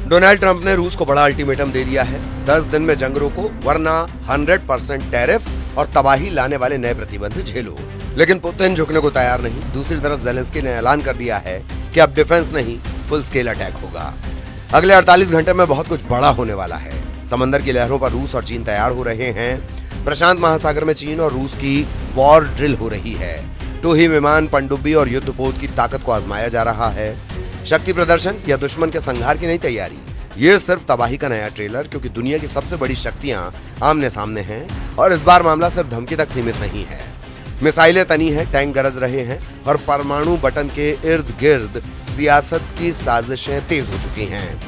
Donald Trump ने रूस को बड़ा अल्टीमेटम दे दिया है। 10 दिन में जंग रोको, वरना 100% टैरिफ और तबाही लाने वाले नए प्रतिबंध झेलो। लेकिन पुतिन झुकने को तैयार नहीं। दूसरी तरफ ज़ेलेंस्की ने ऐलान कर दिया है कि अब डिफेंस नहीं, फुल स्केल अटैक होगा। अगले 48 घंटे में बहुत कुछ बड़ा होने वाला है। समंदर की लहरों पर रूस और चीन तैयार हो रहे हैं। प्रशांत महासागर में चीन और रूस की वॉर ड्रिल हो रही है। टोही विमान, पनडुब्बी और युद्धपोत की ताकत को आजमाया जा रहा है। शक्ति प्रदर्शन या दुश्मन के संहार की नई तैयारी, ये सिर्फ तबाही का नया ट्रेलर, क्योंकि दुनिया की सबसे बड़ी शक्तियां आमने सामने हैं और इस बार मामला सिर्फ धमकी तक सीमित नहीं है। मिसाइलें तनी हैं, टैंक गरज रहे हैं और परमाणु बटन के इर्द गिर्द सियासत की साजिशें तेज हो चुकी हैं।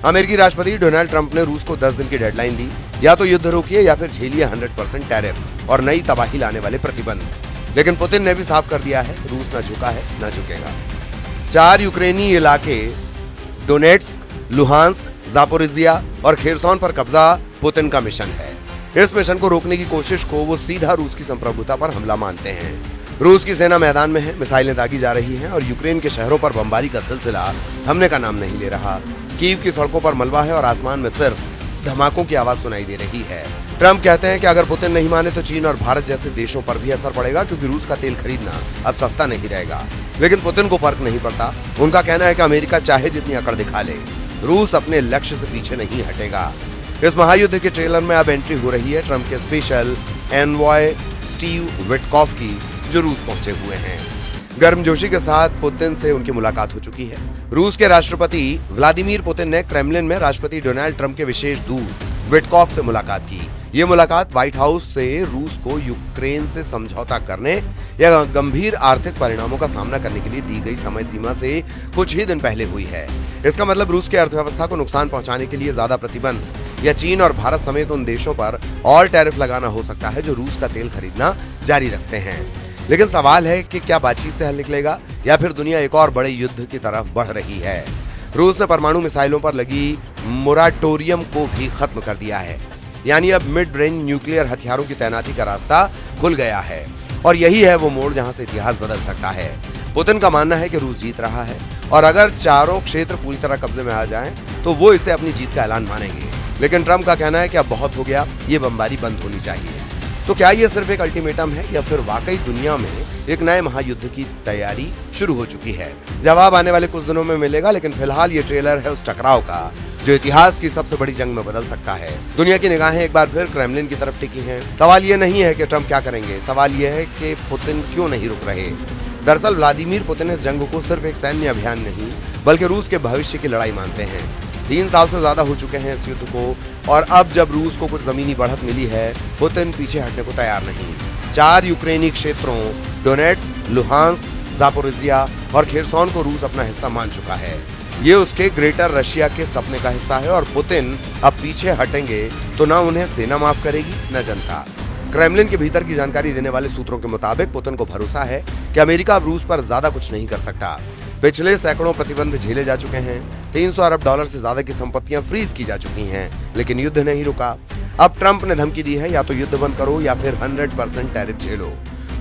अमेरिकी राष्ट्रपति डोनाल्ड ट्रंप ने रूस को 10 दिन की डेडलाइन दी, या तो युद्ध रोकिए या फिर झेलिए 100% टैरिफ और नई तबाही लाने वाले प्रतिबंध। लेकिन पुतिन ने भी साफ कर दिया है, रूस न झुका है, न झुकेगा। 4 यूक्रेनी इलाके डोनेट्स्क, लुहांस्क, जापोरिजिया और खेरसोन पर कब्जा पुतिन का मिशन है। इस मिशन को रोकने की कोशिश को वो सीधा रूस की संप्रभुता पर हमला मानते हैं। रूस की सेना मैदान में है, मिसाइलें दागी जा रही हैं और यूक्रेन के शहरों पर बमबारी का सिलसिला थमने का नाम नहीं ले रहा। कीव की सड़कों पर मलबा है और आसमान में सिर्फ धमाकों की आवाज सुनाई दे रही है। ट्रंप कहते हैं कि अगर पुतिन नहीं माने तो चीन और भारत जैसे देशों पर भी असर पड़ेगा, क्योंकि रूस का तेल खरीदना अब सस्ता नहीं रहेगा। लेकिन पुतिन को फर्क नहीं पड़ता। उनका कहना है कि अमेरिका चाहे जितनी अकड़ दिखा ले, रूस अपने लक्ष्य से पीछे नहीं हटेगा। इस महायुद्ध के ट्रेलर में अब एंट्री हो रही है ट्रंप के स्पेशल एनवॉय स्टीव विटकॉफ की, जो रूस पहुंचे हुए हैं। गर्मजोशी के साथ पुतिन से उनकी मुलाकात हो चुकी है। रूस के राष्ट्रपति व्लादिमीर पुतिन ने क्रेमलिन में राष्ट्रपति डोनाल्ड ट्रंप के विशेष दूत विटकॉफ से मुलाकात की। ये मुलाकात व्हाइट हाउस से रूस को यूक्रेन से समझौता करने या गंभीर आर्थिक परिणामों का सामना करने के लिए दी गई समय सीमा से कुछ ही दिन पहले हुई है। इसका मतलब रूस की अर्थव्यवस्था को नुकसान पहुंचाने के लिए ज्यादा प्रतिबंध या चीन और भारत समेत उन देशों पर और टैरिफ लगाना हो सकता है जो रूस का तेल खरीदना जारी रखते हैं। लेकिन सवाल है कि क्या बातचीत से हल निकलेगा या फिर दुनिया एक और बड़े युद्ध की तरफ बढ़ रही है। रूस ने परमाणु मिसाइलों पर लगी मोराटोरियम को भी खत्म कर दिया है, यानी अब मिड रेंज न्यूक्लियर हथियारों की तैनाती का रास्ता खुल गया है और यही है वो मोड़ जहां से इतिहास बदल सकता है। पुतिन का मानना है कि रूस जीत रहा है और अगर चारों क्षेत्र पूरी तरह कब्जे में आ जाएं, तो वो इसे अपनी जीत का ऐलान मानेंगे। लेकिन ट्रंप का कहना है कि अब बहुत हो गया, ये बमबारी बंद होनी चाहिए। तो क्या ये सिर्फ एक अल्टीमेटम है या फिर वाकई दुनिया में एक नए महायुद्ध की तैयारी शुरू हो चुकी है? जवाब आने वाले कुछ दिनों में मिलेगा, लेकिन फिलहाल ये ट्रेलर है उस टकराव का जो इतिहास की सबसे बड़ी जंग में बदल सकता है। दुनिया की निगाहें एक बार फिर क्रेमलिन की तरफ टिकी हैं। सवाल ये नहीं है कि ट्रंप क्या करेंगे, सवाल ये है कि पुतिन क्यों नहीं रुक रहे। दरअसल व्लादिमीर पुतिन इस जंग को सिर्फ एक सैन्य अभियान नहीं, बल्कि रूस के भविष्य की लड़ाई मानते हैं। 3 साल से ज्यादा हो चुके हैं इस युद्ध को और अब जब रूस को कुछ जमीनी बढ़त मिली है, पुतिन पीछे हटने को तैयार नहीं। 4 यूक्रेनी क्षेत्रों डोनेट्स्क, लुहांस्क, जापोरिजिया और खेरसोन को रूस अपना हिस्सा मान चुका है। ये उसके ग्रेटर रशिया के सपने का हिस्सा है और पुतिन अब पीछे हटेंगे तो न उन्हें सेना माफ करेगी न जनता। क्रेमलिन के भीतर की जानकारी देने वाले सूत्रों के मुताबिक पुतिन को भरोसा है कि अमेरिका अब रूस पर ज्यादा कुछ नहीं कर सकता। पिछले सैकड़ों प्रतिबंध झेले जा चुके हैं, $300 अरब से ज्यादा की संपत्तियां फ्रीज की जा चुकी हैं, लेकिन युद्ध नहीं रुका। अब ट्रंप ने धमकी दी है, या तो युद्ध बंद करो या फिर 100% टैरिफ झेलो।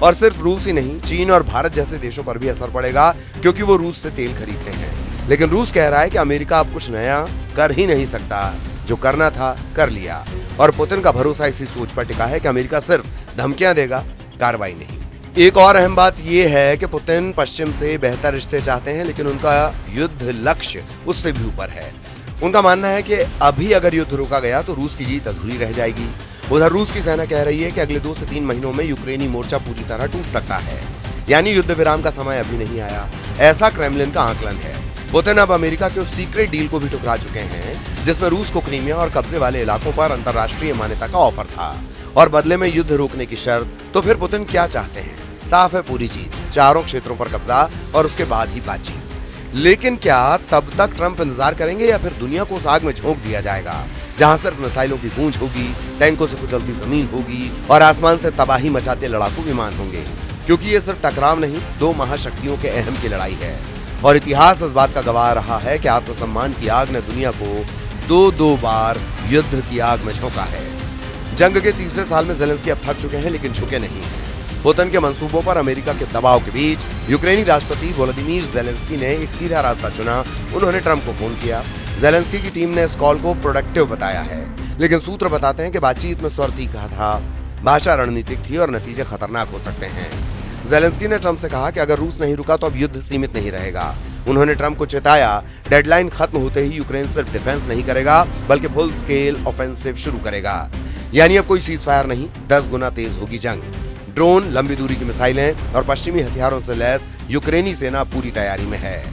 और सिर्फ रूस ही नहीं, चीन और भारत जैसे देशों पर भी असर पड़ेगा, क्योंकि वो रूस से तेल खरीदते हैं। लेकिन रूस कह रहा है कि अमेरिका अब कुछ नया कर ही नहीं सकता, जो करना था कर लिया। और पुतिन का भरोसा इसी सोच पर टिका है कि अमेरिका सिर्फ धमकियां देगा, कार्रवाई नहीं। एक और अहम बात यह है कि पुतिन पश्चिम से बेहतर रिश्ते चाहते हैं, लेकिन उनका युद्ध लक्ष्य उससे भी ऊपर है। उनका मानना है कि अभी अगर युद्ध रोका गया तो रूस की जीत अधूरी रह जाएगी। उधर रूस की सेना कह रही है कि अगले 2 से 3 महीनों में यूक्रेनी मोर्चा पूरी तरह टूट सकता है, यानी युद्ध विराम का समय अभी नहीं आया, ऐसा क्रेमलिन का आकलन है। पुतिन अब अमेरिका के उस सीक्रेट डील को भी ठुकरा चुके हैं, जिसमें रूस को क्रीमिया और कब्जे वाले इलाकों पर अंतर्राष्ट्रीय मान्यता का ऑफर था और बदले में युद्ध रोकने की शर्त। तो फिर पुतिन क्या चाहते हैं? साफ है, पूरी जीत, चारों क्षेत्रों पर कब्जा और उसके बाद ही बातचीत। लेकिन क्या तब तक ट्रंप इंतजार करेंगे या फिर दुनिया को उस आग में झोंक दिया जाएगा जहां सिर्फ मिसाइलों की गूंज होगी, टैंकों से कुचलती जमीन होगी और आसमान से तबाही मचाते लड़ाकू विमान होंगे? क्योंकि ये सिर्फ टकराव नहीं, 2 महाशक्तियों के अहम की लड़ाई है और इतिहास इस बात का गवाह रहा है कि आत्मसम्मान की आग ने दुनिया को 2 बार युद्ध की आग में झोंका है। जंग के तीसरे साल में ज़ेलेंस्की अब थक चुके हैं, लेकिन झुके नहीं। पुतिन के मंसूबों पर अमेरिका के दबाव के बीच यूक्रेनी राष्ट्रपति वोलोदिमीर ज़ेलेंस्की ने एक सीधा रास्ता चुना। उन्होंने ट्रंप को फोन किया जेलेंस्की की टीम ने इस कॉल को प्रोडक्टिव बताया है, लेकिन सूत्र बताते हैं कि बातचीत में स्वर तीखा था, भाषा रणनीतिक थी और नतीजे खतरनाक हो सकते हैं। जेलेंस्की ने ट्रंप से कहा कि अगर रूस नहीं रुका तो अब युद्ध सीमित नहीं रहेगा। उन्होंने ट्रंप को चेताया, डेडलाइन खत्म होते ही यूक्रेन सिर्फ डिफेंस नहीं करेगा बल्कि फुल स्केल ऑफेंसिव शुरू करेगा। यानी अब कोई सीजफायर नहीं, 10 गुना तेज होगी जंग। ड्रोन, लंबी दूरी की मिसाइलें और पश्चिमी हथियारों से लैस यूक्रेनी सेना पूरी तैयारी में है।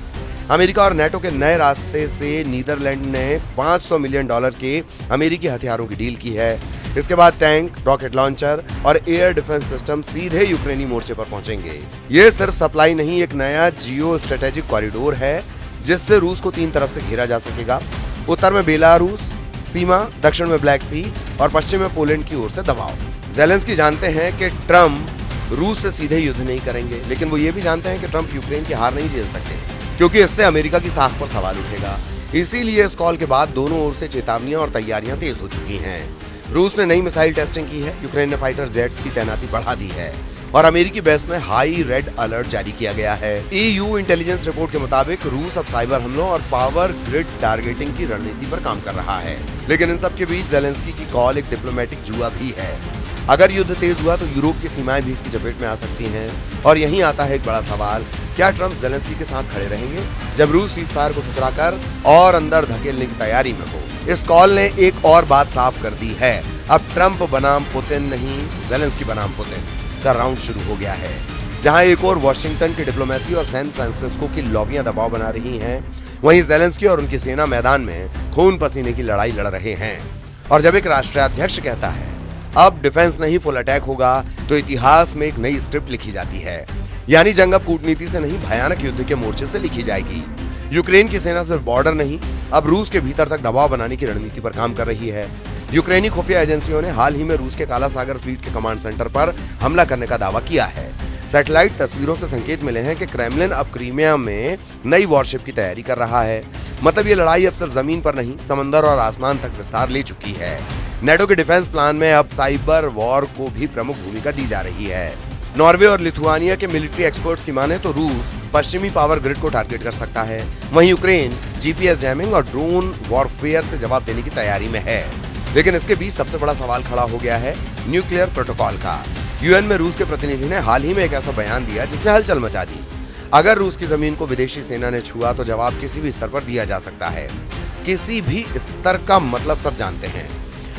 अमेरिका और नेटो के नए रास्ते से नीदरलैंड ने $500 मिलियन के अमेरिकी हथियारों की डील की है। इसके बाद टैंक, रॉकेट लॉन्चर और एयर डिफेंस सिस्टम सीधे यूक्रेनी मोर्चे पर पहुंचेंगे। ये सिर्फ सप्लाई नहीं, एक नया जियो स्ट्रेटेजिक कॉरिडोर है जिससे रूस को 3 तरफ से घेरा जा सकेगा। उत्तर में बेलारूस सीमा, दक्षिण में ब्लैक सी और पश्चिम में पोलैंड की ओर से दबाव। जेलेंस्की जानते हैं कि ट्रंप रूस से सीधे युद्ध नहीं करेंगे, लेकिन वो ये भी जानते हैं कि ट्रंप यूक्रेन की हार नहीं झेल सकते, क्योंकि इससे अमेरिका की साख पर सवाल उठेगा। इसीलिए इस कॉल के बाद दोनों ओर से चेतावनियां और तैयारियां तेज हो चुकी हैं। रूस ने नई मिसाइल टेस्टिंग की है, यूक्रेन ने फाइटर जेट्स की तैनाती बढ़ा दी है और अमेरिकी बेस में हाई रेड अलर्ट जारी किया गया है। EU इंटेलिजेंस रिपोर्ट के मुताबिक रूस अब साइबर हमलों और पावर ग्रिड टारगेटिंग की रणनीति पर काम कर रहा है। लेकिन इन सब के बीच जेलेंस्की की कॉल एक डिप्लोमेटिक जुआ भी है। अगर युद्ध तेज हुआ तो यूरोप की सीमाएं भी इसकी चपेट में आ सकती हैं। और यहीं आता है एक बड़ा सवाल, क्या ट्रंप जेलेंस्की के साथ खड़े रहेंगे जब रूस सीजफायर को ठुकराकर और अंदर धकेलने की तैयारी में हो? इस कॉल ने एक और बात साफ कर दी है, अब ट्रंप बनाम पुतिन नहीं, जेलेंस्की बनाम पुतिन का राउंड शुरू हो गया है। जहां एक और वॉशिंगटन की डिप्लोमेसी और सैन फ्रांसिस्को की लॉबियां दबाव बना रही हैं, वहीं जेलेंस्की और उनकी सेना मैदान में खून पसीने की लड़ाई लड़ रहे हैं। और जब एक राष्ट्राध्यक्ष कहता है अब डिफेंस नहीं फुल अटैक होगा, तो इतिहास में एक नई स्क्रिप्ट लिखी जाती है। यानी जंग अब कूटनीति से नहीं, भयानक युद्ध के मोर्चे से लिखी जाएगी। यूक्रेन की सेना सिर्फ बॉर्डर नहीं, अब रूस के भीतर तक दबाव बनाने की रणनीति पर काम कर रही है। यूक्रेनी खुफिया एजेंसियों ने हाल ही में रूस के काला सागर फ्लीट के कमांड सेंटर पर हमला करने का दावा किया है। सैटेलाइट तस्वीरों से संकेत मिले हैं कि क्रेमलिन अब क्रीमिया में नई वॉरशिप की तैयारी कर रहा है। मतलब ये लड़ाई अब सिर्फ जमीन पर नहीं, समंदर और आसमान तक विस्तार ले चुकी है। नेटो के डिफेंस प्लान में अब साइबर वॉर को भी प्रमुख भूमिका दी जा रही है। नॉर्वे और लिथुआनिया के मिलिट्री एक्सपर्ट्स की माने तो रूस पश्चिमी पावर ग्रिड को टारगेट कर सकता है, वहीं यूक्रेन GPS जैमिंग और ड्रोन वॉरफेयर से जवाब देने की तैयारी में है। लेकिन इसके बीच सबसे बड़ा सवाल खड़ा हो गया है न्यूक्लियर प्रोटोकॉल का। UN में रूस के प्रतिनिधि ने हाल ही में एक ऐसा बयान दिया जिसने हलचल मचा दी। अगर रूस की जमीन को विदेशी सेना ने छुआ तो जवाब किसी भी स्तर पर दिया जा सकता है। किसी भी स्तर का मतलब सब जानते हैं।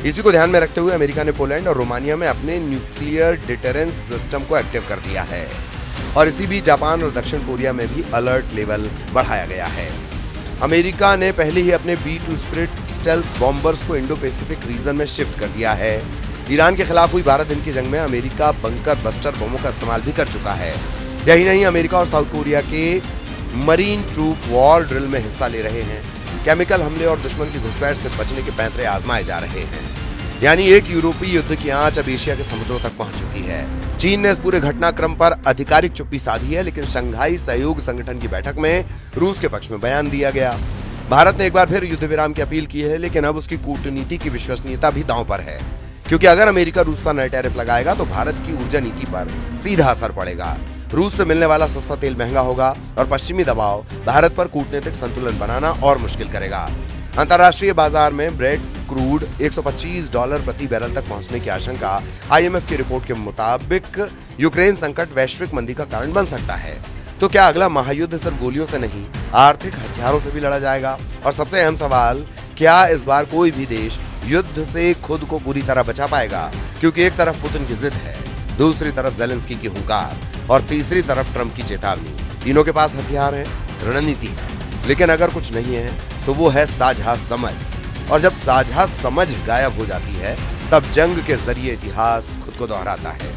इसी को ध्यान में रखते हुए अमेरिका ने पोलैंड और रोमानिया में अपने न्यूक्लियर डिटरेंस सिस्टम को एक्टिव कर दिया है। और इसी बीच जापान और दक्षिण कोरिया में भी अलर्ट लेवल बढ़ाया गया है। अमेरिका ने पहले ही अपने B-2 स्पिरिट स्टेल्थ बॉम्बर्स को इंडो पैसिफिक रीजन में शिफ्ट कर दिया है। ईरान के खिलाफ हुई 12 दिन की जंग में अमेरिका बंकर बस्टर बमों का इस्तेमाल भी कर चुका है। यही नहीं, अमेरिका और साउथ कोरिया के मरीन ट्रूप वॉर ड्रिल में हिस्सा ले रहे हैं। केमिकल हमले और दुश्मन की घुसपैठ से बचने के पैंतरे आजमाए जा रहे हैं। यानी एक यूरोपीय युद्ध की आंच अब एशिया के समुद्रों तक पहुंच चुकी है। चीन ने इस पूरे घटनाक्रम पर आधिकारिक चुप्पी साधी है, लेकिन शंघाई सहयोग संगठन की बैठक में रूस के पक्ष में बयान दिया गया। भारत ने एक बार फिर युद्ध विराम की अपील की है, लेकिन अब उसकी कूटनीति की विश्वसनीयता भी दांव पर है, क्योंकि अगर अमेरिका रूस पर नए टैरिफ लगाएगा तो भारत की ऊर्जा नीति पर सीधा असर पड़ेगा। रूस से मिलने वाला सस्ता तेल महंगा होगा और पश्चिमी दबाव भारत पर कूटनीतिक संतुलन बनाना और मुश्किल करेगा। अंतर्राष्ट्रीय बाजार में ब्रेड क्रूड $125 प्रति बैरल तक पहुंचने की आशंका IMF की रिपोर्ट के मुताबिक यूक्रेन संकट वैश्विक मंदी का कारण बन सकता है। तो क्या अगला महायुद्ध सिर्फ गोलियों से नहीं, आर्थिक हथियारों से भी लड़ा जाएगा? और सबसे अहम सवाल, क्या इस बार कोई भी देश युद्ध से खुद को पूरी तरह बचा पाएगा? क्योंकि एक तरफ पुतिन की जिद है, दूसरी तरफ जेलेंस्की की हुंकार और तीसरी तरफ ट्रंप की चेतावनी। तीनों के पास हथियार है, रणनीति है, लेकिन अगर कुछ नहीं है तो वो है साझा समझ। और जब साझा समझ गायब हो जाती है तब जंग के जरिए इतिहास खुद को दोहराता है।